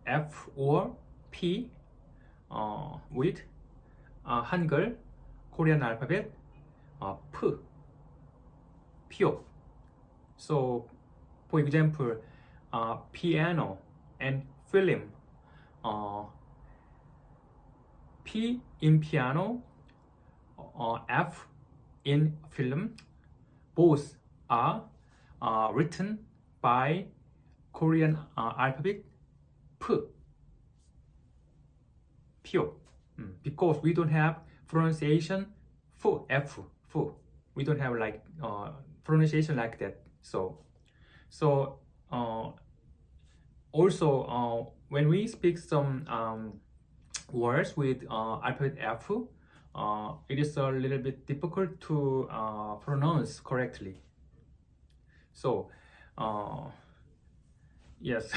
F or P with Hangul Korean alphabet P, Pyo. So, for example, piano and film. P in piano, F in film. Both are written by Korean alphabet P, Pyo. Because we don't have pronunciation F, F. We don't have like pronunciation like that. So also when we speak some words with alphabet F, it is a little bit difficult to pronounce correctly. So yes.